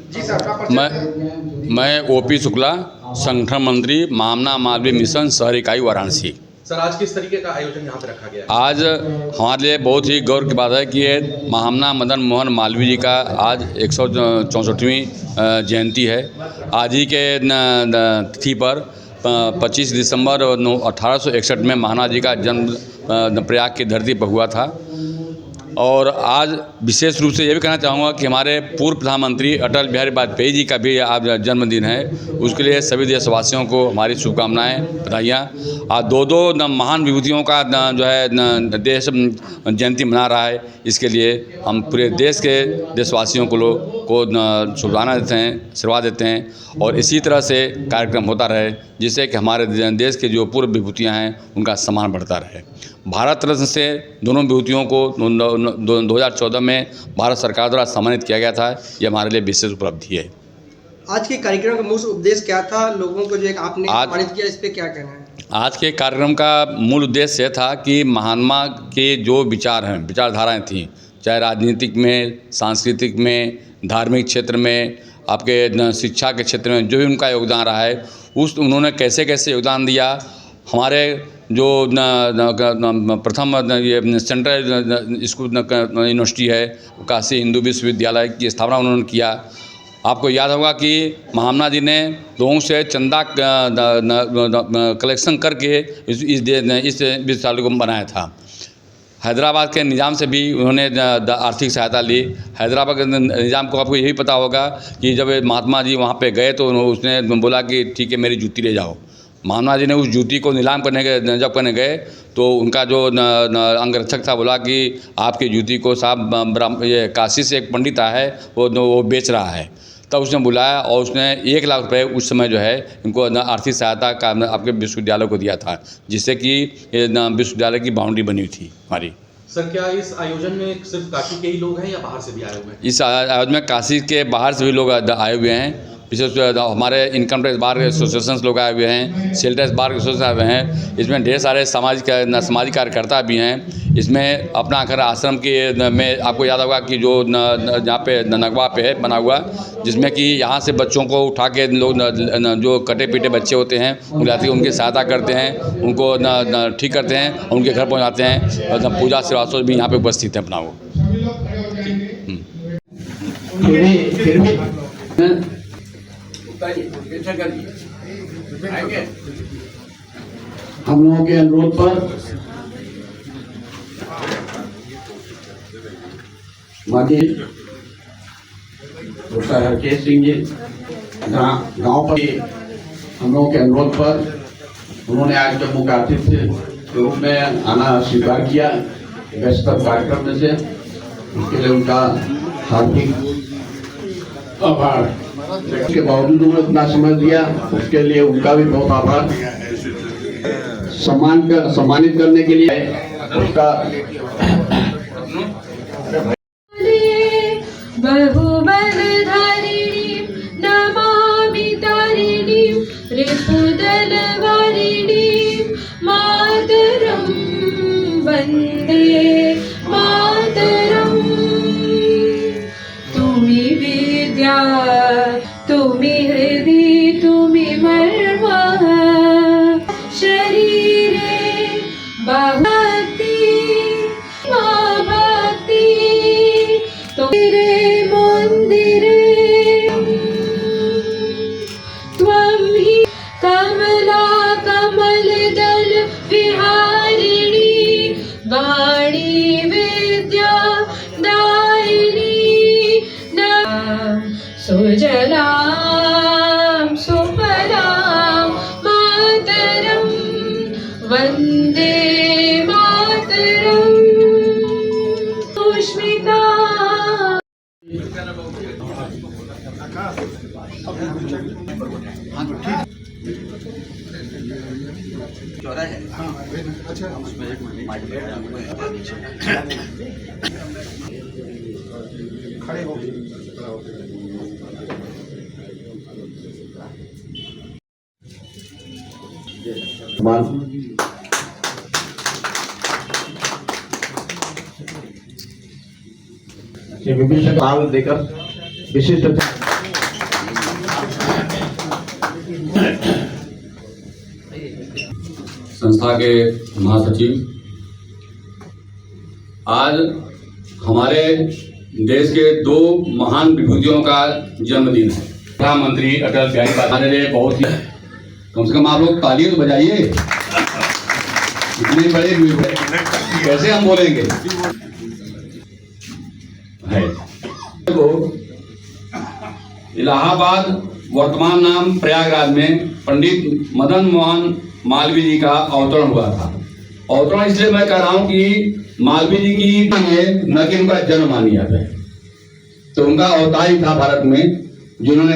जी sir, मैं OP Shukla, संगठन मंत्री, मामना मालवीय मिशन शहर इकाई वाराणसी। सर, आज किस तरीके का आयोजन यहाँ पे रखा गया है? आज हमारे लिए बहुत ही गौरव की बात है कि ये महामना मदन मोहन मालवीय जी का आज 164वीं जयंती है। आज ही के तिथि पर 25 दिसंबर 1861 में महामना जी का जन्म प्रयाग की धरती पर हुआ था। और आज विशेष रूप से ये भी कहना चाहूँगा कि हमारे पूर्व प्रधानमंत्री अटल बिहारी वाजपेयी जी का भी आज जन्मदिन है। उसके लिए सभी देशवासियों को हमारी शुभकामनाएं, बधाइयाँ। आज दो महान विभूतियों का जो है देश जयंती मना रहा है। इसके लिए हम पूरे देश के देशवासियों को शुभकामनाएं देते हैं, आशीर्वाद देते हैं और इसी तरह से कार्यक्रम होता रहे, जिससे कि हमारे देश के जो पूर्व विभूतियाँ हैं उनका सम्मान बढ़ता रहे। भारत रत्न से दोनों विभूतियों को 2014 में भारत सरकार द्वारा सम्मानित किया गया था। ये हमारे लिए विशेष उपलब्धि है। आज के कार्यक्रम का मुख्य उद्देश्य क्या था? लोगों को जो एक आपने सम्मानित किया, इस पे क्या कहना है? आज के कार्यक्रम का मूल उद्देश्य यह था कि महात्मा के जो विचार हैं, विचारधाराएं थीं, चाहे राजनीतिक में, सांस्कृतिक में, धार्मिक क्षेत्र में, आपके शिक्षा के क्षेत्र में जो भी उनका योगदान रहा है, उन्होंने कैसे कैसे योगदान दिया। हमारे जो प्रथम ये सेंट्रल स्कूल यूनिवर्सिटी है, काशी हिंदू विश्वविद्यालय की स्थापना उन्होंने किया। आपको याद होगा कि महामना जी ने लोगों से चंदा कलेक्शन करके इस विश्वविद्यालय को बनाया था। हैदराबाद के निज़ाम से भी उन्होंने आर्थिक सहायता ली। हैदराबाद के निज़ाम को आपको यही पता होगा कि जब महात्मा जी वहाँ पे गए तो उसने बोला कि ठीक है, मेरी जूती ले जाओ। महात्मा जी ने उस जूती को नीलाम जब करने गए तो उनका जो अंगरक्षक था बोला कि आपकी जूती को साहब ये काशी से एक पंडित आया है, वो बेच रहा है। तब उसने बुलाया और उसने 1 लाख रुपए उस समय जो है इनको आर्थिक सहायता का आपके विश्वविद्यालय को दिया था, जिससे कि विश्वविद्यालय की बाउंड्री बनी थी हमारी। सर, क्या इस आयोजन में सिर्फ काशी के ही लोग हैं या बाहर से भी आए हुए हैं? इस आयोजन में काशी के बाहर से भी लोग आए हुए हैं। विशेष हमारे इनकम टैक्स बार एसोसिएशन लोग आए हुए हैं, सेल टैक्स बार एसोसिएशन आए हुए हैं। इसमें ढेर सारे सामाजिक कार्यकर्ता भी हैं। इसमें अपना घर आश्रम के में आपको याद होगा कि जो जहाँ पे नगवा पे है बना हुआ, जिसमें कि यहाँ से बच्चों को उठा के लोग जो कटे पीटे बच्चे होते हैं उनकी सहायता करते हैं, उनको ठीक करते हैं, उनके घर पहुँचाते हैं। पूजा श्रीवास्तव भी यहाँ पे उपस्थित हैं अपना वो। हम लोगों के अनुरोध पर माननीय डॉक्टर हरकेश सिंह जी गांव पर हम लोगों के अनुरोध पर उन्होंने आज जम्मू के अतिथि के रूप में आना स्वीकार किया व्यस्तम कार्यक्रम में से। उसके लिए उनका हार्दिक आभार। के बावजूद उन्होंने इतना समय दिया, उसके लिए उनका भी बहुत आभार। सम्मानित करने के लिए उसका बहुबलधारिणी नमामि तारिणी रिपुदलवारिणी मातरं वन्दे मातरम्। तुमि विद्या तुमि हृदि तुमि मर्मः शरीरे भक्ति भक्ति तोरे मंदिरे त्वं हि कमला कमलदल विहारिणी वाणी विद्या दायिनी सुजलां सुफलां मातरं वन्दे मातरम्। सुष्मिता खड़े हो श्री विभीषण लाल देकर विशिष्ट संस्था के महासचिव, आज हमारे देश के दो महान विभूतियों का जन्मदिन है। प्रधानमंत्री अटल बिहारी वाजपेयी ने बहुत ही, कम से कम आप लोग तालियां तो बजाइए, इतने बड़े कैसे हम बोलेंगे है। तो इलाहाबाद वर्तमान नाम प्रयागराज में पंडित मदन मोहन मालवीय जी का अवतरण हुआ था। अवतरण इसलिए मैं कह रहा हूं कि मालवीय जी की न कि उनका जन्म मानी जाता है, तो उनका अवतार ही था भारत में, जिन्होंने